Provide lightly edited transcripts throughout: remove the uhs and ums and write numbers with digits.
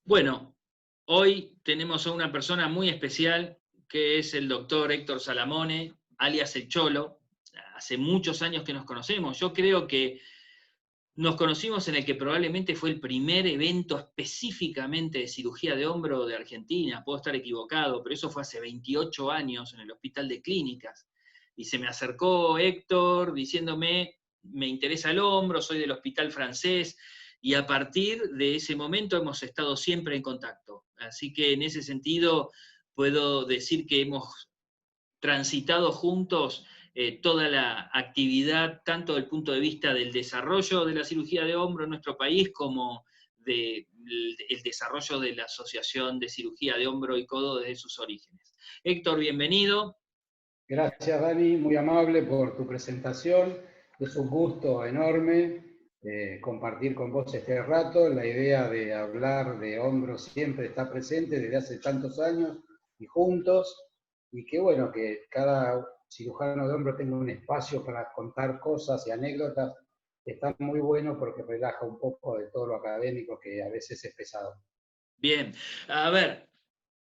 Bueno, hoy tenemos a una persona muy especial que es el doctor Héctor Salamone, alias El Cholo. Hace muchos años que nos conocemos. Yo creo que nos conocimos en el que probablemente fue el primer evento específicamente de cirugía de hombro de Argentina. Puedo estar equivocado, pero eso fue hace 28 años en el Hospital de Clínicas. Y se me acercó Héctor diciéndome, me interesa el hombro, soy del Hospital Francés, y a partir de ese momento hemos estado siempre en contacto. Así que en ese sentido puedo decir que hemos transitado juntos toda la actividad, tanto desde el punto de vista del desarrollo de la cirugía de hombro en nuestro país, como del desarrollo de la Asociación de Cirugía de Hombro y Codo desde sus orígenes. Héctor, bienvenido. Gracias, Dani, muy amable por tu presentación. Es un gusto enorme compartir con vos este rato. La idea de hablar de hombros siempre está presente desde hace tantos años y juntos. Y qué bueno que cada cirujano de hombro tenga un espacio para contar cosas y anécdotas. Está muy bueno porque relaja un poco de todo lo académico que a veces es pesado. Bien, a ver,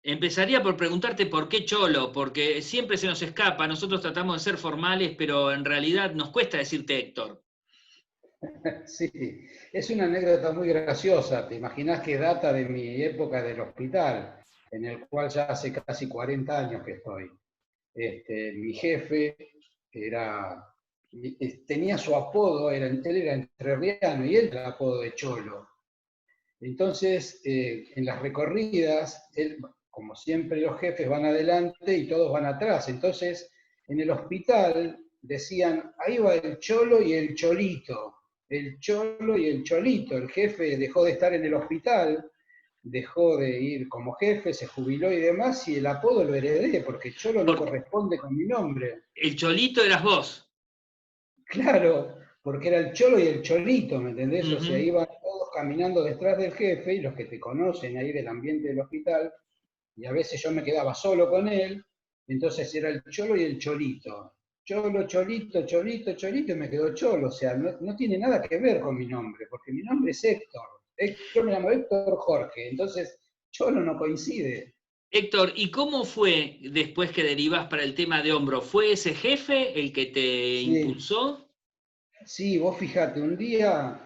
empezaría por preguntarte por qué Cholo, porque siempre se nos escapa, nosotros tratamos de ser formales, pero en realidad nos cuesta decirte Héctor. Sí, es una anécdota muy graciosa. Te imaginás que data de mi época del hospital, en el cual ya hace casi 40 años que estoy. Mi jefe era, tenía su apodo, él era entrerriano y él era el apodo de Cholo. Entonces, en las recorridas, él, como siempre los jefes van adelante y todos van atrás. Entonces, en el hospital decían, ahí va el Cholo y el Cholito. El Cholo y el Cholito. El jefe dejó de estar en el hospital, dejó de ir como jefe, se jubiló y demás, y el apodo lo heredé, porque Cholo no Porque corresponde con mi nombre. el Cholito eras vos. Claro, porque era el Cholo y el Cholito, ¿me entendés? O sea, Uh-huh. iban todos caminando detrás del jefe, y los que te conocen ahí del ambiente del hospital, y a veces yo me quedaba solo con él, entonces era el Cholo y el Cholito. Cholo, Cholito, Cholito, Cholito, y me quedó Cholo. O sea, no tiene nada que ver con mi nombre, porque mi nombre es Héctor. Yo me llamo Héctor Jorge, entonces Cholo no coincide. Héctor, ¿y cómo fue después que derivás para el tema de hombro? ¿Fue ese jefe el que te Sí, impulsó? sí, vos fíjate, un día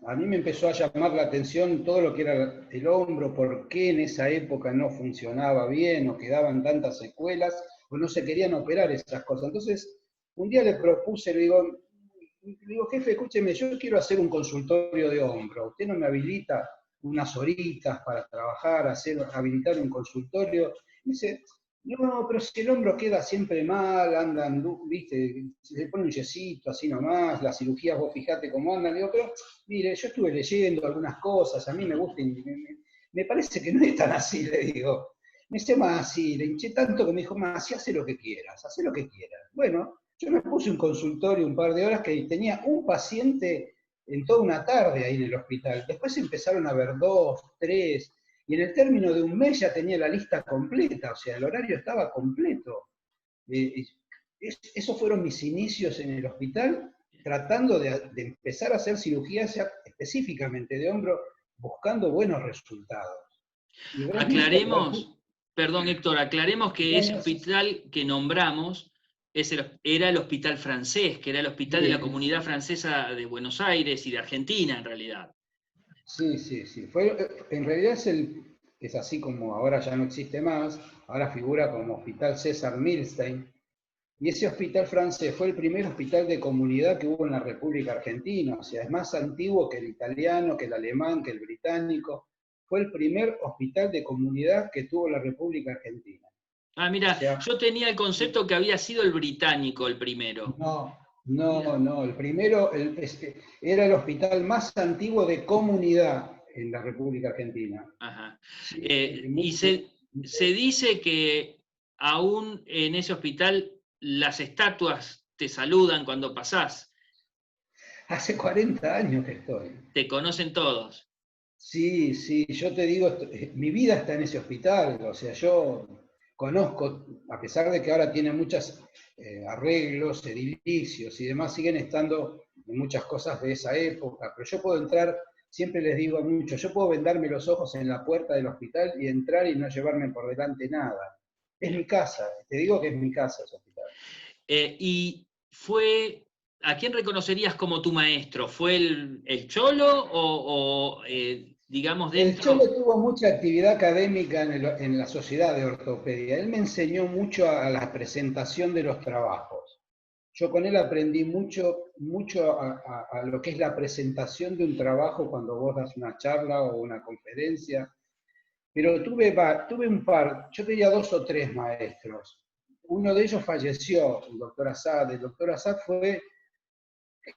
a mí me empezó a llamar la atención todo lo que era el hombro, por qué en esa época no funcionaba bien o quedaban tantas secuelas o no se querían operar esas cosas. Entonces, un día le propuse, le digo, jefe, escúcheme, yo quiero hacer un consultorio de hombro. ¿Usted no me habilita unas horitas para trabajar, habilitar un consultorio? Y dice, no, pero si el hombro queda siempre mal, andan, viste, se le pone un yesito así nomás, las cirugías vos fijate cómo andan. Le digo, pero mire, yo estuve leyendo algunas cosas, a mí me gusta, me parece que no es tan así, le digo. Me dice, más, sí, le hinché tanto que me dijo, más, sí, hace lo que quieras, hace lo que quieras. Bueno, yo me puse un consultorio un par de horas que tenía un paciente en toda una tarde ahí en el hospital. Después empezaron a ver dos, tres, y en el término de un mes ya tenía la lista completa, o sea, el horario estaba completo. Esos fueron mis inicios en el hospital, tratando de empezar a hacer cirugías específicamente de hombro, buscando buenos resultados. Y realmente Aclaremos, perdón Héctor, aclaremos que ese no, hospital que nombramos era el Hospital Francés, que era el hospital de la sí, Comunidad Francesa de Buenos Aires y de Argentina en realidad. sí, sí, sí. En realidad es así como ahora ya no existe más, ahora figura como Hospital César Milstein, y ese hospital francés fue el primer hospital de comunidad que hubo en la República Argentina, o sea, es más antiguo que el italiano, que el alemán, que el británico. Fue el primer hospital de comunidad que tuvo la República Argentina. Ah, O mira, sea, yo tenía el concepto que había sido el británico el primero. no, Mira. no, no, el primero era el hospital más antiguo de comunidad en la República Argentina. Ajá. Sí, Y se dice que aún en ese hospital las estatuas te saludan cuando pasás, hace 40 años que estoy. te conocen todos. Sí, sí, yo te digo, mi vida está en ese hospital, o sea, yo conozco, a pesar de que ahora tiene muchos arreglos, edilicios y demás, siguen estando muchas cosas de esa época, pero yo puedo entrar siempre les digo a muchos, yo puedo vendarme los ojos en la puerta del hospital y entrar y no llevarme por delante nada. Es mi casa, te digo que es mi casa ese hospital. Y fue, ¿a quién reconocerías como tu maestro? ¿Fue el Cholo digamos, El dentro? Cholo tuvo mucha actividad académica en la Sociedad de Ortopedia. Él me enseñó mucho a la presentación de los trabajos. Yo con él aprendí mucho a lo que es la presentación de un trabajo cuando vos das una charla o una conferencia. Pero tuve un par, yo tenía 2 o 3 maestros. Uno de ellos falleció, el doctor Assad. El doctor Assad fue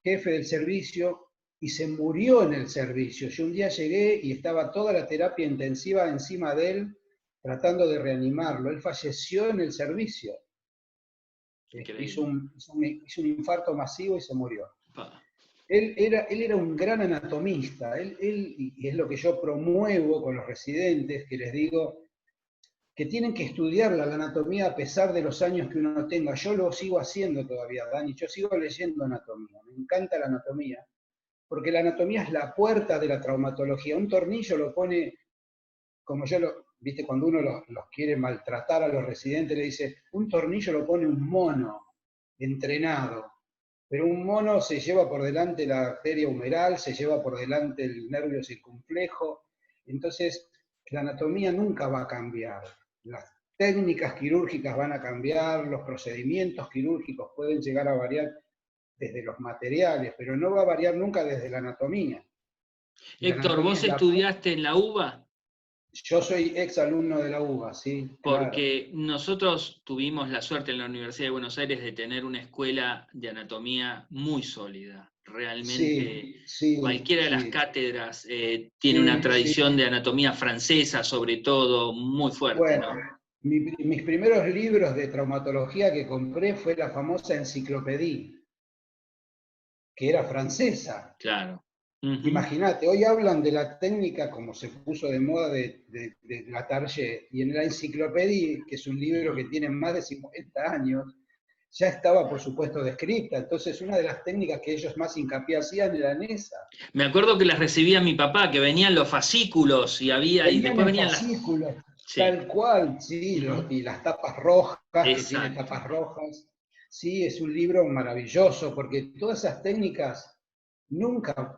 jefe del servicio y se murió en el servicio. Yo un día llegué y estaba toda la terapia intensiva encima de él, tratando de reanimarlo. Él falleció en el servicio. Hizo un infarto masivo y se murió. Pa. Él era un gran anatomista, y es lo que yo promuevo con los residentes, que les digo que tienen que estudiar la anatomía a pesar de los años que uno tenga. Yo lo sigo haciendo todavía, Dani, yo sigo leyendo anatomía, me encanta la anatomía, porque la anatomía es la puerta de la traumatología. Un tornillo lo pone, como viste, cuando uno los quiere maltratar a los residentes, le dice, un tornillo lo pone un mono entrenado, pero un mono se lleva por delante la arteria humeral, se lleva por delante el nervio circunflejo, entonces la anatomía nunca va a cambiar. Las técnicas quirúrgicas van a cambiar, los procedimientos quirúrgicos pueden llegar a variar desde los materiales, pero no va a variar nunca desde la anatomía. La Héctor, anatomía ¿vos es estudiaste en la UBA? Yo soy ex alumno de la UBA, sí, claro. Porque nosotros tuvimos la suerte en la Universidad de Buenos Aires de tener una escuela de anatomía muy sólida. Realmente Sí, sí, cualquiera de las sí, cátedras tiene una sí, tradición sí. de anatomía francesa, sobre todo, muy fuerte, Bueno, ¿no? mis primeros libros de traumatología que compré fue la famosa enciclopedia, que era francesa. Claro. Ujú. Imagínate, hoy hablan de la técnica como se puso de moda de la Target, y en la enciclopedia, que es un libro que tiene más de 50 años, ya estaba, por supuesto, descrita. Entonces, una de las técnicas que ellos más hincapié hacían era en esa. Me acuerdo que las recibía mi papá, que venían los fascículos y Venían después en venían las... fascículos, Sí. tal cual, sí, Ujú. y las tapas rojas, que tiene Exacto. tapas rojas. Sí, es un libro maravilloso, porque todas esas técnicas nunca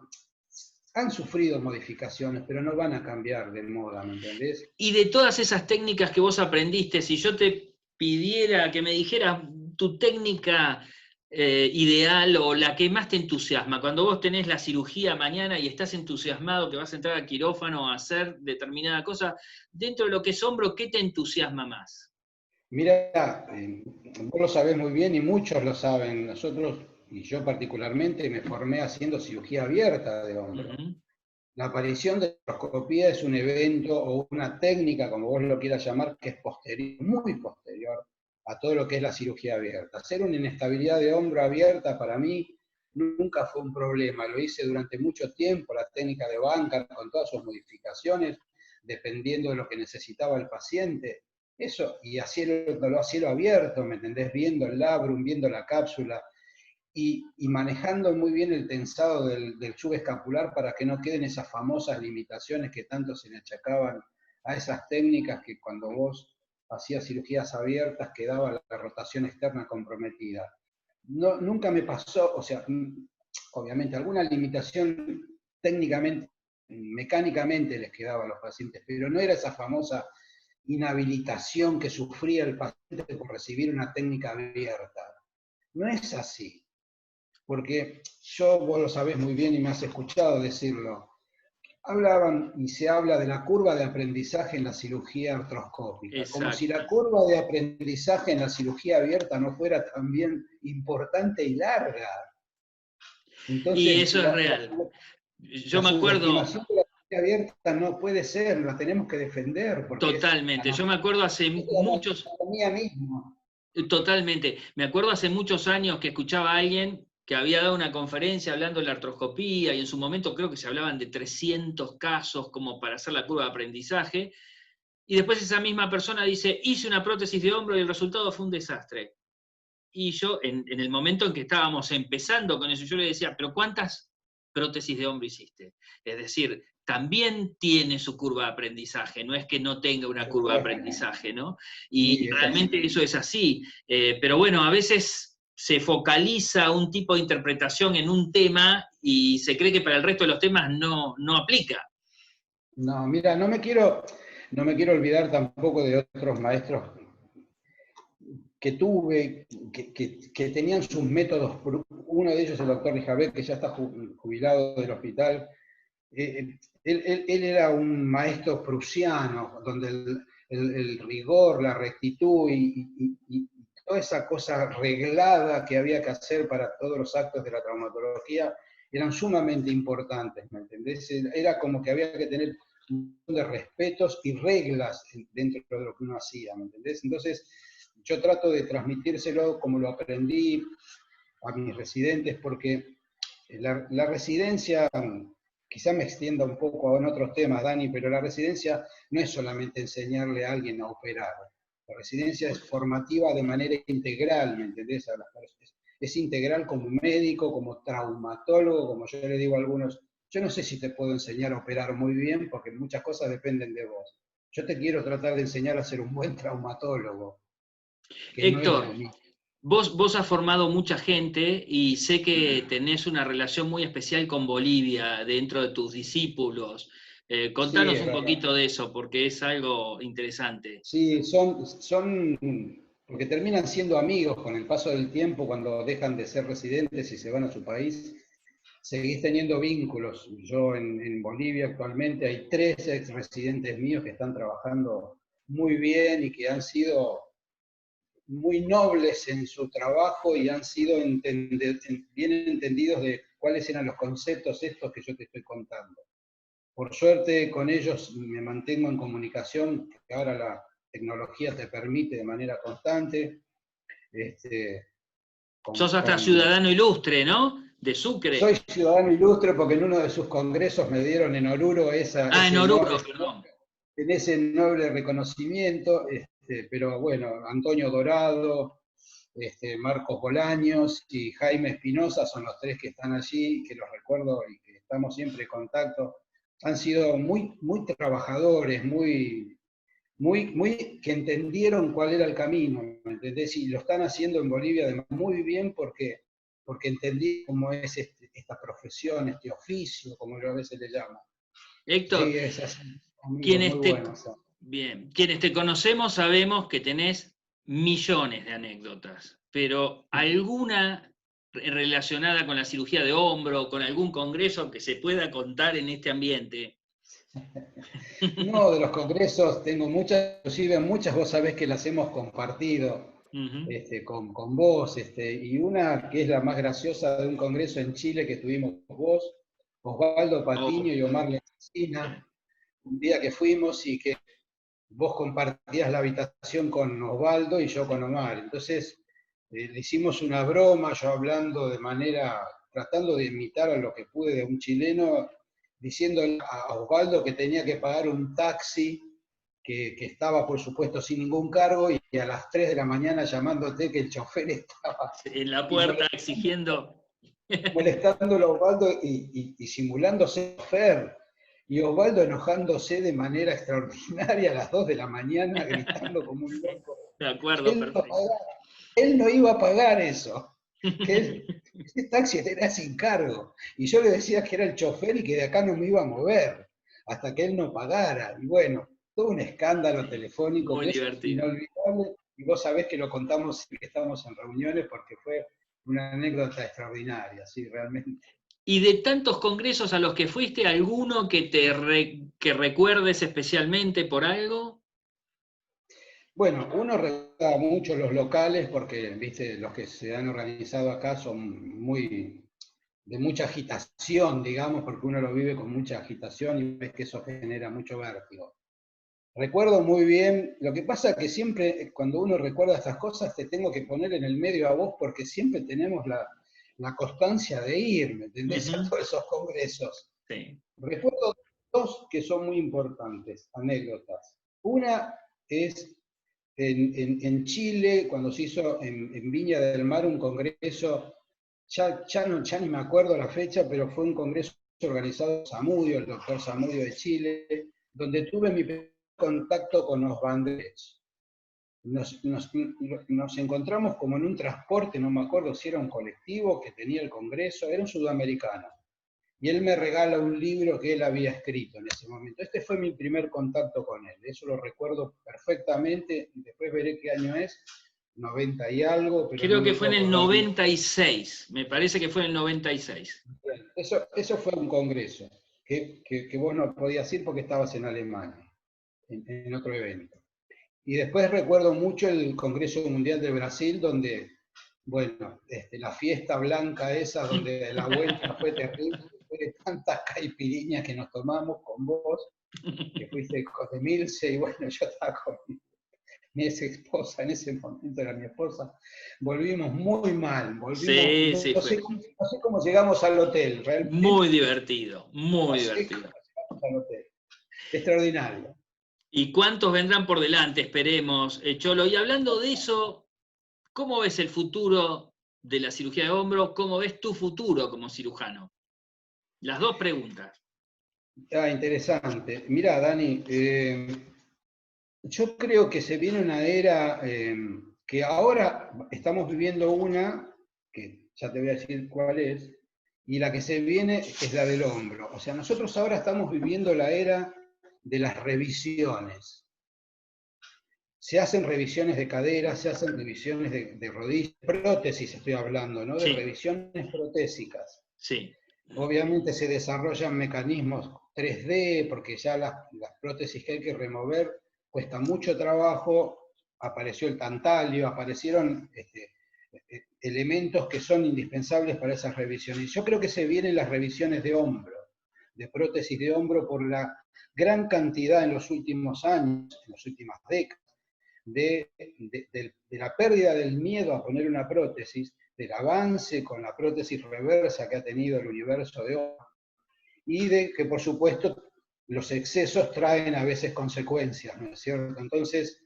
han sufrido modificaciones, pero no van a cambiar de moda, ¿me entendés? Y de todas esas técnicas que vos aprendiste, si yo te pidiera que me dijeras tu técnica ideal o la que más te entusiasma, cuando vos tenés la cirugía mañana y estás entusiasmado que vas a entrar al quirófano a hacer determinada cosa, dentro de lo que es hombro, ¿qué te entusiasma más? Mira, vos lo sabés muy bien y muchos lo saben. Nosotros, y yo particularmente, me formé haciendo cirugía abierta de hombro. Ujú. La aparición de la artroscopía es un evento o una técnica, como vos lo quieras llamar, que es posterior, muy posterior a todo lo que es la cirugía abierta. Hacer una inestabilidad de hombro abierta para mí nunca fue un problema. Lo hice durante mucho tiempo, la técnica de Bankart con todas sus modificaciones, dependiendo de lo que necesitaba el paciente. Eso, y haciéndolo a cielo abierto, ¿me entendés? Viendo el labrum, viendo la cápsula, y manejando muy bien el tensado del subescapular para que no queden esas famosas limitaciones que tanto se le achacaban a esas técnicas, que cuando vos hacías cirugías abiertas quedaba la rotación externa comprometida. No, nunca me pasó, o sea, obviamente alguna limitación técnicamente, mecánicamente les quedaba a los pacientes, pero no era esa famosa inhabilitación que sufría el paciente por recibir una técnica abierta. No es así, porque vos lo sabés muy bien y me has escuchado decirlo, hablaban y se habla de la curva de aprendizaje en la cirugía artroscópica, como si Exacto. la curva de aprendizaje en la cirugía abierta no fuera también importante y larga. Y Entonces, eso es real. Yo la me acuerdo subestimación de la cirugía abierta no puede ser, la tenemos que defender, porque es totalmente, yo me acuerdo hace la muchos, anatomía misma. totalmente. Me acuerdo hace muchos años que escuchaba a alguien que había dado una conferencia hablando de la artroscopía y en su momento creo que se hablaban de 300 casos como para hacer la curva de aprendizaje. Y después esa misma persona dice, hice una prótesis de hombro y el resultado fue un desastre. Y yo, en el momento en que estábamos empezando con eso, yo le decía, pero prótesis de hombro hiciste. Es decir, también tiene su curva de aprendizaje, no es que no tenga una curva de aprendizaje, ¿no? Y Sí, es realmente así. eso es así. Pero bueno, a veces se focaliza un tipo de interpretación en un tema y se cree que para el resto de los temas no aplica. No, mira, no me quiero olvidar tampoco de otros maestros que tuve, que tenían sus métodos. Uno de ellos, el doctor Rijabet, que ya está jubilado del hospital. Él era un maestro prusiano, donde el rigor, la rectitud y toda esa cosa reglada que había que hacer para todos los actos de la traumatología eran sumamente importantes, ¿me entendés? Era como que había que tener un montón de respetos y reglas dentro de lo que uno hacía, ¿me entendés? Entonces, yo trato de transmitírselo como lo aprendí a mis residentes, porque la residencia, quizá me extienda un poco en otros temas, Dani, pero la residencia no es solamente enseñarle a alguien a operar. La residencia es formativa de manera integral, ¿me entendés? Es integral como médico, como traumatólogo, como yo le digo a algunos. Yo no sé si te puedo enseñar a operar muy bien, porque muchas cosas dependen de vos. Yo te quiero tratar de enseñar a ser un buen traumatólogo, que no es Héctor, lo mismo. vos has formado mucha gente y sé que tenés una relación muy especial con Bolivia dentro de tus discípulos. Sí, Contanos es un verdad. poquito de eso, porque es algo interesante. Sí, porque terminan siendo amigos con el paso del tiempo cuando dejan de ser residentes y se van a su país, seguís teniendo vínculos. Yo en Bolivia actualmente hay 3 ex residentes míos que están trabajando muy bien y que han sido muy nobles en su trabajo y han sido bien entendidos de cuáles eran los conceptos estos que yo te estoy contando. Por suerte con ellos me mantengo en comunicación, que ahora la tecnología te permite de manera constante. Este, Sos hasta con ciudadano ilustre, ¿no? De Soy Sucre. ciudadano ilustre porque en uno de sus congresos me dieron en Oruro Ah, en Oruro, perdón. ese noble reconocimiento, pero bueno, Antonio Dorado, Marcos Bolaños y Jaime Espinosa son los 3 que están allí, que los recuerdo y que estamos siempre en contacto. Han sido muy, muy trabajadores, que entendieron cuál era el camino, ¿me entendés? Y lo están haciendo en Bolivia además muy bien porque entendí cómo es esta profesión, este oficio, como yo a veces le llamo. Héctor, Sí, es así, amigos muy quienes te, buenos. bien, quienes te conocemos sabemos que tenés millones de anécdotas, pero ¿alguna relacionada con la cirugía de hombro, con algún congreso que se pueda contar en este ambiente? No, de los congresos tengo muchas, inclusive muchas vos sabés que las hemos compartido Ujú. con vos, y una que es la más graciosa de un congreso en Chile que tuvimos vos, Osvaldo Oh, Patiño y Omar sí. Lencina, un día que fuimos y que vos compartías la habitación con Osvaldo y yo con Omar. Entonces, le hicimos una broma, yo hablando de manera, tratando de imitar a lo que pude de un chileno, diciéndole a Osvaldo que tenía que pagar un taxi que estaba, por supuesto, sin ningún cargo, y a las 3 de la mañana llamándote que el chofer estaba, En la y puerta exigiendo. molestándolo a Osvaldo y simulándose chofer. Y Osvaldo enojándose de manera extraordinaria a las 2 de la mañana, gritando como un loco. De Que acuerdo, él no perfecto. pagaba. Él no iba a pagar eso. Ese taxi era sin cargo. Y yo le decía que era el chofer y que de acá no me iba a mover hasta que él no pagara. Y bueno, todo un escándalo Sí, telefónico muy que es divertido. inolvidable. Y vos sabés que lo contamos que estábamos en reuniones porque fue una anécdota extraordinaria, sí, realmente. Y de tantos congresos a los que fuiste, ¿alguno que recuerdes especialmente por algo? Bueno, uno recuerda mucho los locales porque, viste, los que se han organizado acá son de mucha agitación, digamos, porque uno lo vive con mucha agitación y ves que eso genera mucho vértigo. Recuerdo muy bien, lo que pasa es que siempre cuando uno recuerda estas cosas te tengo que poner en el medio a vos porque siempre tenemos la constancia de ir, ¿me entendés? A Ujú. todos esos congresos. Sí. Recuerdo 2 que son muy importantes, anécdotas. Una es en Chile, cuando se hizo en Viña del Mar un congreso ya ni me acuerdo la fecha, pero fue un congreso organizado por Zamudio, el doctor Zamudio de Chile, donde tuve mi primer contacto con los banderos. Nos encontramos como en un transporte, no me acuerdo si era un colectivo que tenía el congreso, era un sudamericano. Y él me regala un libro que él había escrito en ese momento. Este fue mi primer contacto con él, eso lo recuerdo perfectamente, después veré qué año es, 90 y algo, pero no Creo que me fue en puedo el acordar. 96, me parece que fue en el 96. Eso fue un congreso, que vos no podías ir porque estabas en Alemania, en otro evento. Y después recuerdo mucho el Congreso Mundial de Brasil, donde, bueno, la fiesta blanca esa, donde la vuelta fue terrible, fue de tantas caipiriñas que nos tomamos con vos, que fuiste de Milce, y bueno, yo estaba con mi ex esposa, en ese momento era mi esposa, volvimos muy mal, Sí, sí, no fue sé cómo llegamos al hotel, muy realmente, divertido, muy no sé cómo divertido. llegamos al hotel. Extraordinario. ¿Y cuántos vendrán por delante? Esperemos, Cholo. Y hablando de eso, ¿cómo ves el futuro de la cirugía de hombro? ¿Cómo ves tu futuro como cirujano? Las dos preguntas. Interesante. Mirá, Dani, yo creo que se viene una era que ahora estamos viviendo una, que ya te voy a decir cuál es, y la que se viene es la del hombro. O sea, nosotros ahora estamos viviendo la era de las revisiones. Se hacen revisiones de cadera, se hacen revisiones de rodillas, prótesis estoy hablando, ¿no? De Sí, revisiones protésicas. sí. Obviamente se desarrollan mecanismos 3D, porque ya las prótesis que hay que remover cuesta mucho trabajo, apareció el tantalio, aparecieron elementos que son indispensables para esas revisiones. Yo creo que se vienen las revisiones de hombro, de prótesis de hombro, por la gran cantidad en los últimos años, en las últimas décadas, de la pérdida del miedo a poner una prótesis, del avance con la prótesis reversa que ha tenido el universo de hoy, y de que, por supuesto, los excesos traen a veces consecuencias, ¿no es cierto? Entonces,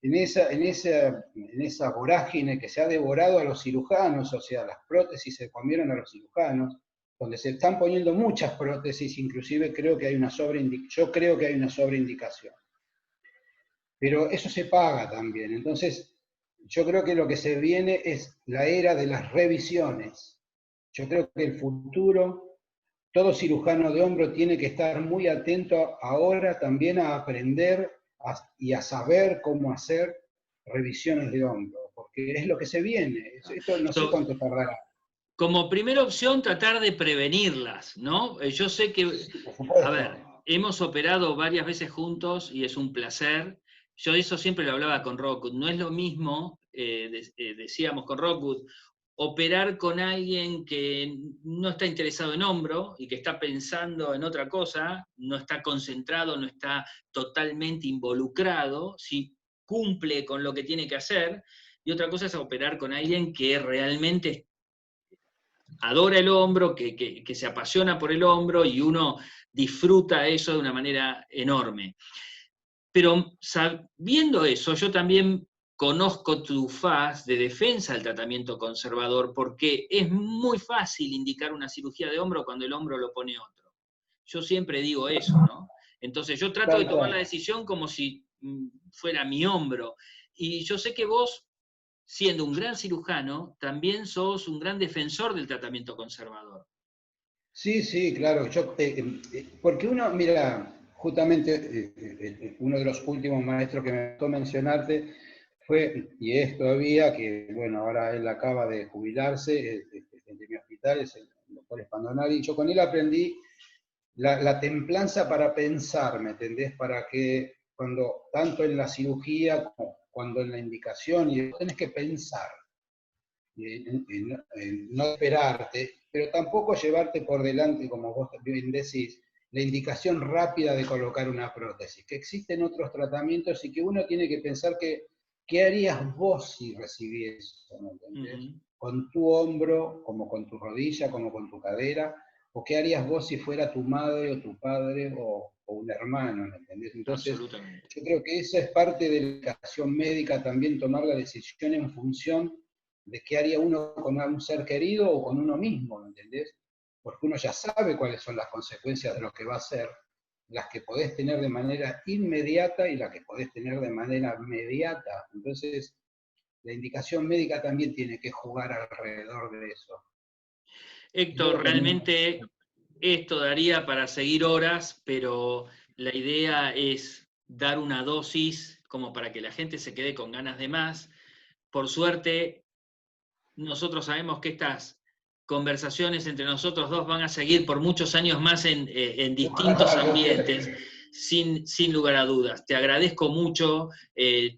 en esa vorágine que se ha devorado a los cirujanos, o sea, las prótesis se comieron a los cirujanos, donde se están poniendo muchas prótesis, inclusive creo que hay una yo creo que hay una sobreindicación. Pero eso se paga también. Entonces, yo creo que lo que se viene es la era de las revisiones. Yo creo que el futuro, todo cirujano de hombro tiene que estar muy atento ahora también a aprender y a saber cómo hacer revisiones de hombro, porque es lo que se viene. Esto no sé cuánto tardará. Como primera opción, tratar de prevenirlas, ¿no? Yo sé que, Sí, por a supuesto. ver, hemos operado varias veces juntos y es un placer. Yo eso siempre lo hablaba con Rockwood. No es lo mismo, decíamos con Rockwood, operar con alguien que no está interesado en hombro y que está pensando en otra cosa, no está concentrado, no está totalmente involucrado, si cumple con lo que tiene que hacer. Y otra cosa es operar con alguien que realmente adora el hombro, que se apasiona por el hombro y uno disfruta eso de una manera enorme. Pero sabiendo eso, yo también conozco tu faz de defensa del tratamiento conservador, porque es muy fácil indicar una cirugía de hombro cuando el hombro lo pone otro. Yo siempre digo eso, ¿no? Entonces yo trato de Tal tomar la cual. decisión como si fuera mi hombro. Y yo sé que vos, siendo un gran cirujano, también sos un gran defensor del tratamiento conservador. Sí, sí, claro. Porque uno, mira, justamente uno de los últimos maestros que me gustó mencionarte fue, y es todavía, que bueno, ahora él acaba de jubilarse de mi hospital, es el doctor Spandonari. Yo con él aprendí la templanza para pensar, ¿me entendés? Para que cuando, tanto en la cirugía como cuando en la indicación, y tenés que pensar no esperarte, pero tampoco llevarte por delante, como vos bien decís, la indicación rápida de colocar una prótesis, que existen otros tratamientos y que uno tiene que pensar ¿qué harías vos si recibís eso? ¿Me entendés? Con tu hombro, como con tu rodilla, como con tu cadera, o qué harías vos si fuera tu madre o tu padre o un hermano, ¿me entendés? Entonces, Absolutamente. yo creo que esa es parte de la educación médica, también tomar la decisión en función de qué haría uno con un ser querido o con uno mismo, ¿entendés? Porque uno ya sabe cuáles son las consecuencias de lo que va a hacer, las que podés tener de manera inmediata y las que podés tener de manera mediata. Entonces, la indicación médica también tiene que jugar alrededor de eso. Héctor, realmente esto daría para seguir horas, pero la idea es dar una dosis como para que la gente se quede con ganas de más. Por suerte, nosotros sabemos que estas conversaciones entre nosotros dos van a seguir por muchos años más en distintos ambientes, sin lugar a dudas. Te agradezco mucho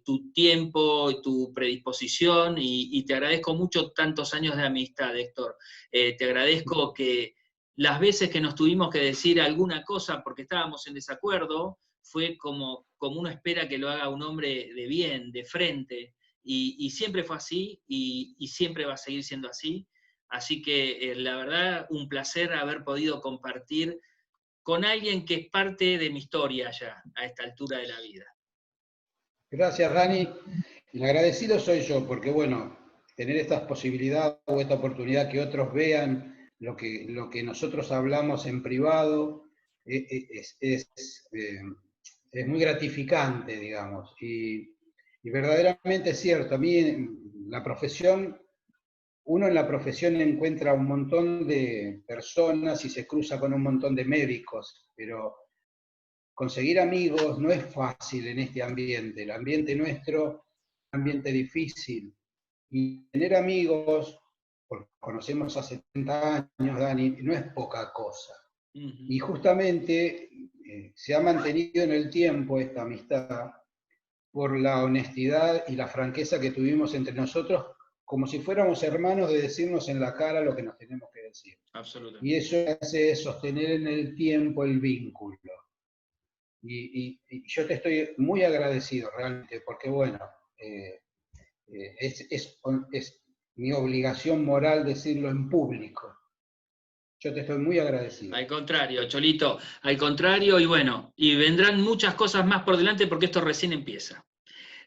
tu tiempo, tu predisposición y te agradezco mucho tantos años de amistad, Héctor. Te agradezco que las veces que nos tuvimos que decir alguna cosa porque estábamos en desacuerdo, fue como uno espera que lo haga un hombre de bien, de frente, y siempre fue así, y siempre va a seguir siendo así. Así que la verdad, un placer haber podido compartir con alguien que es parte de mi historia ya, a esta altura de la vida. Gracias, Dani. El agradecido soy yo, porque bueno, tener estas posibilidades o esta oportunidad que otros vean lo que nosotros hablamos en privado es muy gratificante, digamos. Y verdaderamente es cierto, a mí la profesión, uno en la profesión encuentra un montón de personas y se cruza con un montón de médicos, pero conseguir amigos no es fácil en este ambiente. El ambiente nuestro es un ambiente difícil. Y tener amigos, porque conocemos hace 70 años, Dani, no es poca cosa. Y justamente se ha mantenido en el tiempo esta amistad por la honestidad y la franqueza que tuvimos entre nosotros, como si fuéramos hermanos, de decirnos en la cara lo que nos tenemos que decir. Absolutamente. Y eso hace sostener en el tiempo el vínculo. Y yo te estoy muy agradecido realmente, porque bueno, es mi obligación moral decirlo en público. Yo te estoy muy agradecido. Al contrario, Cholito, al contrario, y bueno, y vendrán muchas cosas más por delante porque esto recién empieza.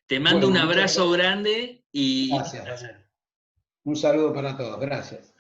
Te mando un abrazo grande y... Gracias, Daniel. Un saludo para todos, gracias.